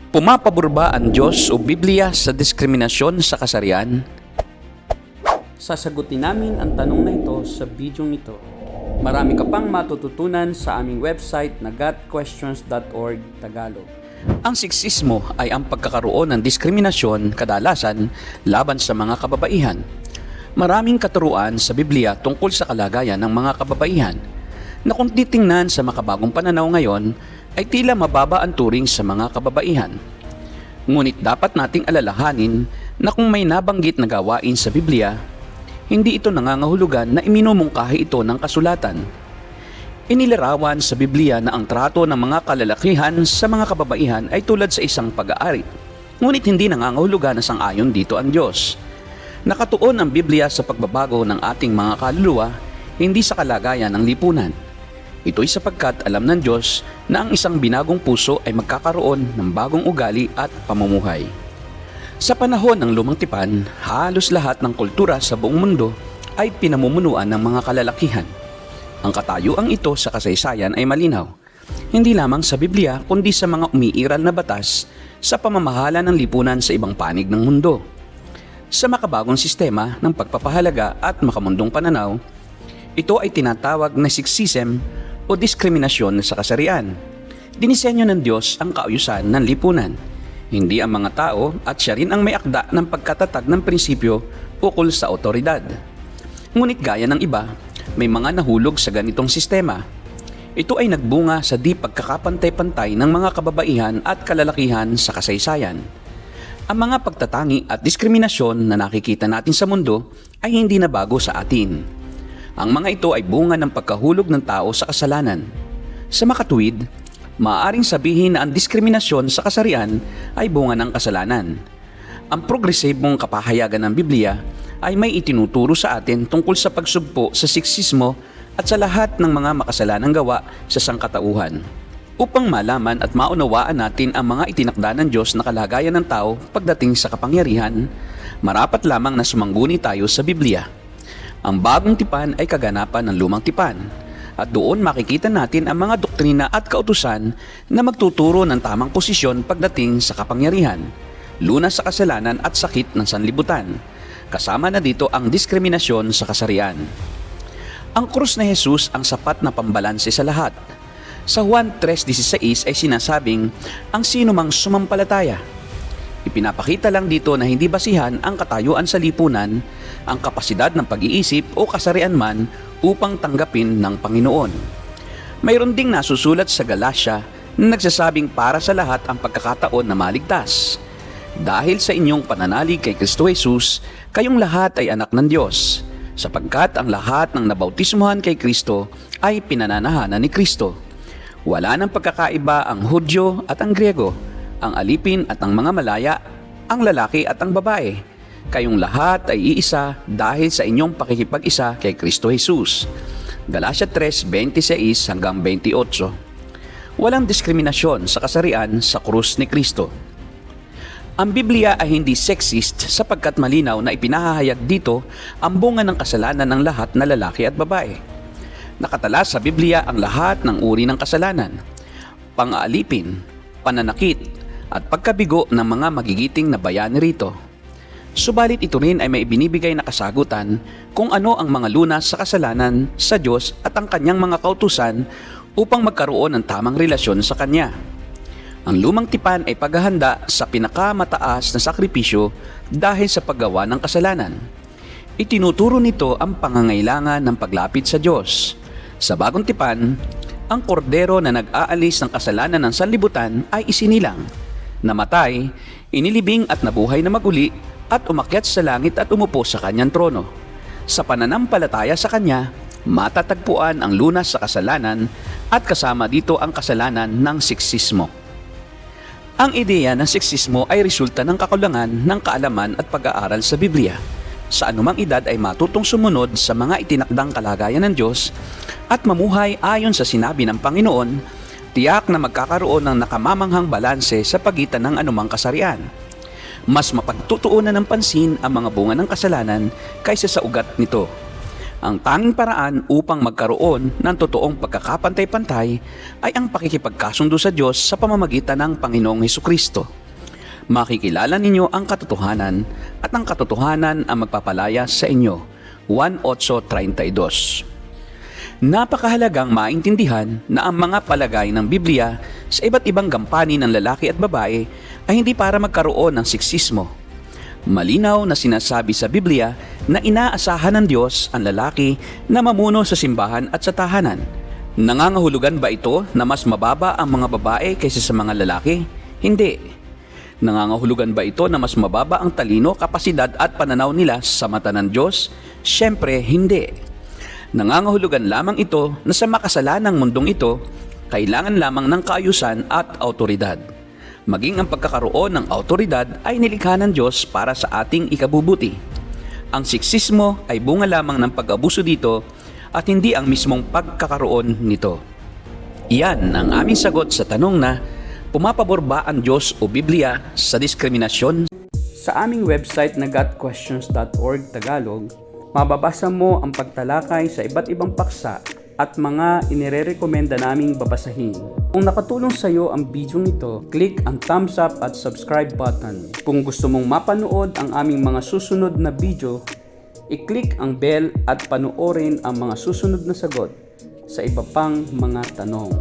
Pumapabor ba ang Diyos o Biblia sa diskriminasyon sa kasarian? Sasagutin namin ang tanong na ito sa bidyong ito. Marami ka pang matututunan sa aming website na gotquestions.org Tagalog. Ang seksismo ay ang pagkakaroon ng diskriminasyon kadalasan laban sa mga kababaihan. Maraming katuruan sa Biblia tungkol sa kalagayan ng mga kababaihan na kung titingnan sa makabagong pananaw ngayon ay tila mababa ang turing sa mga kababaihan. Ngunit dapat nating alalahanin na kung may nabanggit na gawain sa Biblia, hindi ito nangangahulugan na iminumungkahi ito ng kasulatan. Inilarawan sa Biblia na ang trato ng mga kalalakihan sa mga kababaihan ay tulad sa isang pag-aari. Ngunit hindi nangangahulugan na sang-ayon dito ang Diyos. Nakatuon ang Biblia sa pagbabago ng ating mga kaluluwa, hindi sa kalagayan ng lipunan. Ito'y sapagkat alam ng Diyos na ang isang binagong puso ay magkakaroon ng bagong ugali at pamumuhay. Sa panahon ng Lumang Tipan, halos lahat ng kultura sa buong mundo ay pinamumunuan ng mga kalalakihan. Ang katayuang ito sa kasaysayan ay malinaw, hindi lamang sa Biblia kundi sa mga umiiral na batas sa pamamahala ng lipunan sa ibang panig ng mundo. Sa makabagong sistema ng pagpapahalaga at makamundong pananaw, ito ay tinatawag na sexism o diskriminasyon sa kasarian. Dinisenyo ng Diyos ang kaayusan ng lipunan, hindi ang mga tao, at siya rin ang may akda ng pagkatatag ng prinsipyo ukol sa otoridad. Ngunit gaya ng iba, may mga nahulog sa ganitong sistema. Ito ay nagbunga sa di pagkakapantay-pantay ng mga kababaihan at kalalakihan sa kasaysayan. Ang mga pagtatangi at diskriminasyon na nakikita natin sa mundo ay hindi na bago sa atin. Ang mga ito ay bunga ng pagkahulog ng tao sa kasalanan. Sa makatuwid, maaaring sabihin na ang diskriminasyon sa kasarian ay bunga ng kasalanan. Ang progresibong kapahayagan ng Biblia ay may itinuturo sa atin tungkol sa pagsugpo sa seksismo at sa lahat ng mga makasalanang gawa sa sangkatauhan. Upang malaman at maunawaan natin ang mga itinakda ng Diyos na kalagayan ng tao pagdating sa kapangyarihan, marapat lamang na sumangguni tayo sa Biblia. Ang bagong tipan ay kaganapan ng lumang tipan, at doon makikita natin ang mga doktrina at kautusan na magtuturo ng tamang posisyon pagdating sa kapangyarihan, lunas sa kasalanan at sakit ng sanlibutan. Kasama na dito ang diskriminasyon sa kasarian. Ang krus na Jesus ang sapat na pambalanse sa lahat. Sa Juan 3:16 ay sinasabing ang sino mang sumampalataya. Ipinapakita lang dito na hindi basihan ang katayuan sa lipunan, ang kapasidad ng pag-iisip o kasarian man upang tanggapin ng Panginoon. Mayroon ding nasusulat sa Galatia na nagsasabing para sa lahat ang pagkakataon na maligtas. Dahil sa inyong pananalig kay Kristo Jesus, kayong lahat ay anak ng Diyos, sapagkat ang lahat ng nabautismuhan kay Kristo ay pinananahanan ni Kristo. Wala nang pagkakaiba ang Hudyo at ang Griego, ang alipin at ang mga malaya, ang lalaki at ang babae. Kayong lahat ay iisa dahil sa inyong pakikipag-isa kay Kristo Jesus. Galatia 3:26 hanggang 28. Walang diskriminasyon sa kasarian sa krus ni Kristo. Ang Biblia ay hindi sexist sapagkat malinaw na ipinahahayag dito ang bunga ng kasalanan ng lahat na lalaki at babae. Nakatala sa Biblia ang lahat ng uri ng kasalanan, pang-aalipin, pananakit, at pagkabigo ng mga magigiting na bayani rito. Subalit ito rin ay may binibigay na kasagutan kung ano ang mga lunas sa kasalanan sa Diyos at ang kanyang mga kautusan upang magkaroon ng tamang relasyon sa Kanya. Ang lumang tipan ay paghahanda sa pinakamataas na sakripisyo dahil sa paggawa ng kasalanan. Itinuturo nito ang pangangailangan ng paglapit sa Diyos. Sa bagong tipan, ang kordero na nag-aalis ng kasalanan ng sanlibutan ay isinilang, namatay, inilibing at nabuhay na maguli at umakyat sa langit at umupo sa kanyang trono. Sa pananampalataya sa kanya, matatagpuan ang lunas sa kasalanan at kasama dito ang kasalanan ng seksismo. Ang ideya ng seksismo ay resulta ng kakulangan ng kaalaman at pag-aaral sa Biblia. Sa anumang edad ay matutong sumunod sa mga itinakdang kalagayan ng Diyos at mamuhay ayon sa sinabi ng Panginoon, tiyak na magkakaroon ng nakamamanghang balanse sa pagitan ng anumang kasarian. Mas mapagtutuunan ng pansin ang mga bunga ng kasalanan kaysa sa ugat nito. Ang tanging paraan upang magkaroon ng totoong pagkakapantay-pantay ay ang pakikipagkasundo sa Diyos sa pamamagitan ng Panginoong Hesukristo. Makikilala ninyo ang katotohanan at ang katotohanan ang magpapalaya sa inyo. 1:8:32. Napakahalagang maintindihan na ang mga palagay ng Biblia sa iba't ibang gampanin ng lalaki at babae ay hindi para magkaroon ng seksismo. Malinaw na sinasabi sa Biblia na inaasahan ng Diyos ang lalaki na mamuno sa simbahan at sa tahanan. Nangangahulugan ba ito na mas mababa ang mga babae kaysa sa mga lalaki? Hindi. Nangangahulugan ba ito na mas mababa ang talino, kapasidad at pananaw nila sa mata ng Diyos? Siyempre, hindi. Nangangahulugan lamang ito na sa makasalanang mundong ito, kailangan lamang ng kaayusan at autoridad. Maging ang pagkakaroon ng autoridad ay nilikha ng Diyos para sa ating ikabubuti. Ang seksismo ay bunga lamang ng pag-abuso dito at hindi ang mismong pagkakaroon nito. Iyan ang aming sagot sa tanong na, pumapabor ba ang Diyos o Biblia sa diskriminasyon? Sa aming website na gotquestions.org Tagalog, mababasa mo ang pagtalakay sa iba't ibang paksa at mga inirerekomenda naming babasahin. Kung nakatulong sa iyo ang video ito, click ang thumbs up at subscribe button. Kung gusto mong mapanood ang aming mga susunod na video, i-click ang bell at panoorin ang mga susunod na sagot sa iba pang mga tanong.